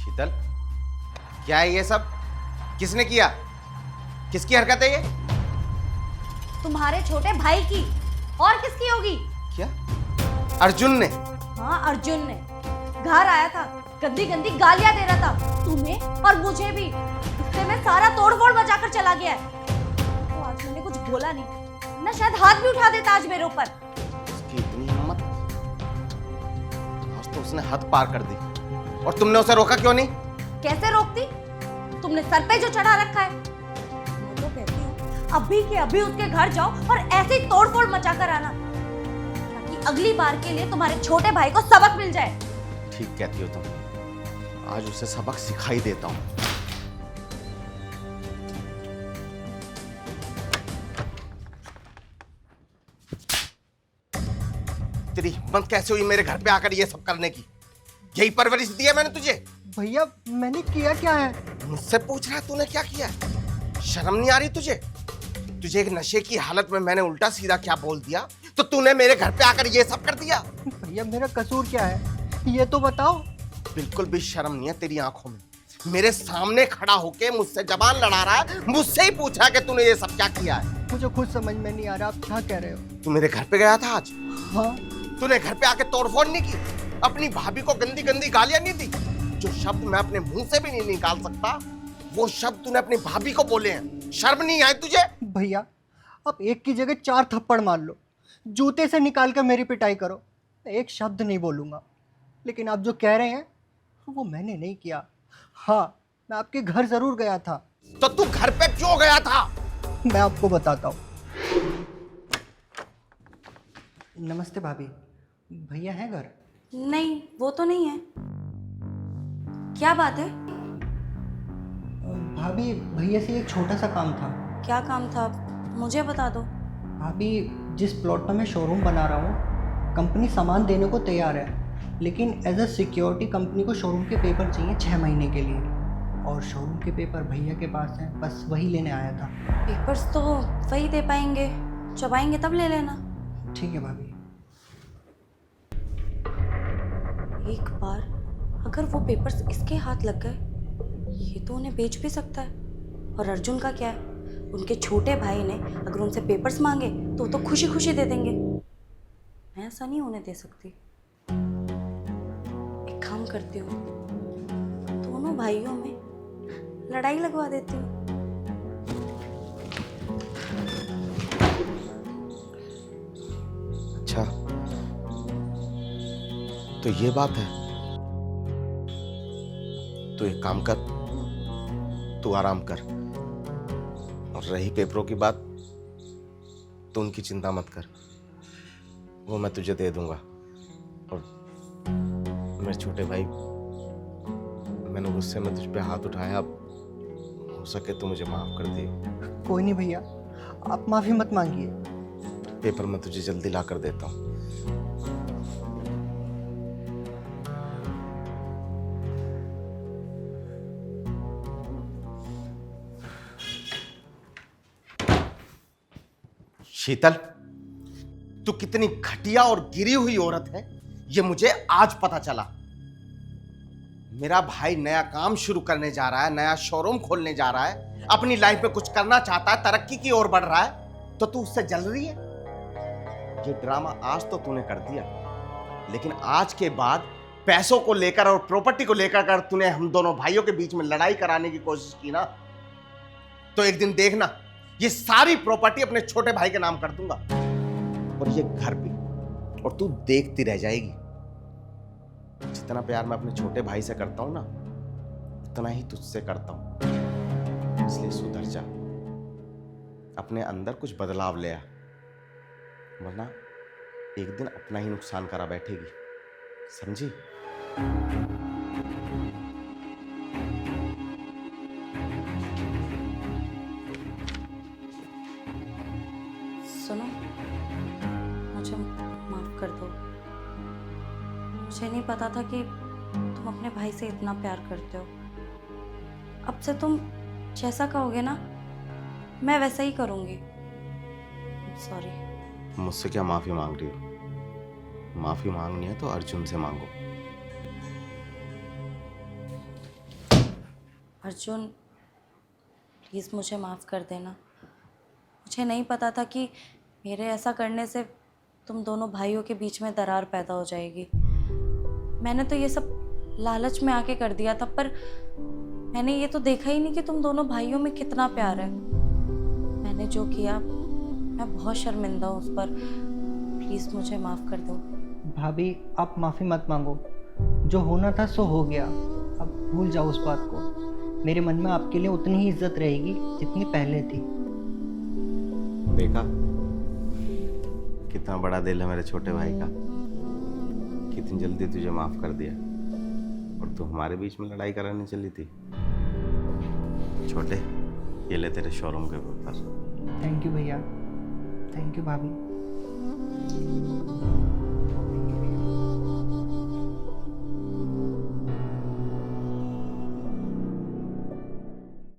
शीतल, क्या है ये सब? किसने किया? किसकी हरकत है ये? तुम्हारे छोटे भाई की। और किसकी होगी? क्या? अर्जुन ने? हाँ, अर्जुन ने घर आया था, गंदी गंदी गालियां दे रहा था तुम्हें और मुझे भी। इससे मैं सारा तोड़फोड़ मचाकर चला गया है। तो आज मैंने कुछ बोला नहीं ना, शायद हाथ भी उठा देता आज मेरे ऊपर। उसकी इतनी हिम्मत! आज तो उसने हद पार कर दी। और तुमने उसे रोका क्यों नहीं? कैसे रोकती? तुमने सर पे जो चढ़ा रखा है। मैं तो कहती हूँ अभी के अभी उसके घर जाओ और ऐसे ही तोड़फोड़ मचाकर आना, ताकि अगली बार के लिए तुम्हारे छोटे भाई को सबक मिल जाए। ठीक कहती हो तुम। आज उसे सबक सिखाई देता हूँ। तेरी हिम्मत कैसे हुई मेरे घर पे आकर ये सब करने की? यही परवरिश दी है मैंने तुझे? भैया मैंने किया क्या है? मुझसे पूछ रहा है तूने क्या किया है? शर्म नहीं आ रही तुझे? तुझे एक नशे की हालत में मैंने उल्टा सीधा क्या बोल दिया तो तूने मेरे घर पे आकर ये सब कर दिया? भैया मेरा कसूर क्या है ये तो बताओ। बिल्कुल भी शर्म नहीं है तेरी आंखों में? मेरे सामने खड़ा होके मुझसे जबान लड़ा रहा है, मुझसे ही पूछा कि तूने ये सब क्या किया है। मुझे खुद समझ में नहीं आ रहा आप क्या कह रहे हो। तू मेरे घर पे गया था आज? हाँ। तूने घर पे आके तोड़फोड़ नहीं की? अपनी भाभी को गंदी गंदी गालियां नहीं दी? जो शब्द मैं अपने मुंह से भी नहीं निकाल सकता वो शब्द तूने अपनी भाभी को बोले हैं। शर्म नहीं आई तुझे? भैया आप एक की जगह 4 थप्पड़ मार लो, जूते से निकाल कर मेरी पिटाई करो, एक शब्द नहीं बोलूंगा। लेकिन आप जो कह रहे हैं वो मैंने नहीं किया। हाँ मैं आपके घर जरूर गया था। तो तू घर पे क्यों गया था? मैं आपको बताता हूँ। नमस्ते भाभी, भैया हैं घर? नहीं, वो तो नहीं है। क्या बात है? भाभी भैया से एक छोटा सा काम था। क्या काम था? मुझे बता दो। भाभी जिस प्लॉट पर मैं शोरूम बना रहा हूँ कंपनी सामान देने को तैयार है, लेकिन एज अ सिक्योरिटी कंपनी को शोरूम के पेपर चाहिए 6 महीने के लिए, और शोरूम के पेपर भैया के पास हैं, बस वही लेने आया था। पेपर्स तो वही दे पाएंगे, जब आएंगे तब ले लेना। ठीक है भाभी। एक बार अगर वो पेपर्स इसके हाथ लग गए, ये तो उन्हें बेच भी सकता है। और अर्जुन का क्या है? उनके छोटे भाई ने अगर उनसे पेपर्स मांगे तो वो तो खुशी खुशी दे देंगे। मैं ऐसा नहीं होने दे सकती। एक काम करती हूँ, दोनों भाइयों में लड़ाई लगवा देती हूँ। अच्छा तो ये बात है। तू एक काम कर, तू आराम कर। और रही पेपरों की बात, तो उनकी चिंता मत कर, वो मैं तुझे दे दूंगा। और मेरे छोटे भाई, मैंने गुस्से में तुझ पे हाथ उठाया, हो सके तो मुझे माफ कर दे। कोई नहीं भैया, आप माफ़ी मत मांगिए। पेपर मैं तुझे जल्दी ला कर देता हूँ। शीतल, तू कितनी घटिया और गिरी हुई औरत है ये मुझे आज पता चला। मेरा भाई नया काम शुरू करने जा रहा है, नया शोरूम खोलने जा रहा है, अपनी लाइफ में कुछ करना चाहता है, तरक्की की ओर बढ़ रहा है, तो तू उससे जल रही है। ये ड्रामा आज तो तूने कर दिया, लेकिन आज के बाद पैसों को लेकर और प्रॉपर्टी को लेकर अगर तूने हम दोनों भाइयों के बीच में लड़ाई कराने की कोशिश की ना, तो एक दिन देखना ये सारी प्रॉपर्टी अपने छोटे भाई के नाम कर दूंगा, और ये घर भी, और तू देखती रह जाएगी। जितना प्यार मैं अपने छोटे भाई से करता हूं ना, उतना ही तुझसे करता हूं। इसलिए सुधर जा, अपने अंदर कुछ बदलाव ले आ, वरना एक दिन अपना ही नुकसान करा बैठेगी, समझी? सुनो, मुझे माफ कर दो। मुझे नहीं पता था कि तुम अपने भाई से इतना प्यार करते हो। अब से तुम जैसा कहोगे ना, मैं वैसा ही करूँगी। सॉरी। मुझसे क्या माफी मांग रही हो? माफी मांगनी है तो अर्जुन से मांगो। अर्जुन, प्लीज़ मुझे माफ़ कर देना। मुझे नहीं पता था कि मेरे ऐसा करने से तुम दोनों भाइयों के बीच में दरार पैदा हो जाएगी। मैंने तो ये सब लालच में आके कर दिया था, पर मैंने ये तो देखा ही नहीं कि तुम दोनों भाइयों में कितना प्यार है। मैंने जो किया, मैं बहुत शर्मिंदा हूँ उस पर। प्लीज़ मुझे माफ़ कर दो। भाभी आप माफ़ी मत मांगो, जो होना था सो हो गया, अब भूल जाओ उस बात को। मेरे मन में आपके लिए उतनी ही इज्जत रहेगी जितनी पहले थी। देखा कितना बड़ा दिल है मेरे छोटे भाई का, कितनी जल्दी तुझे माफ कर दिया। और तू हमारे बीच में लड़ाई कराने चली थी। छोटे, ये ले तेरे शोरूम के पेपर। थैंक यू भैया, थैंक यू भाभी।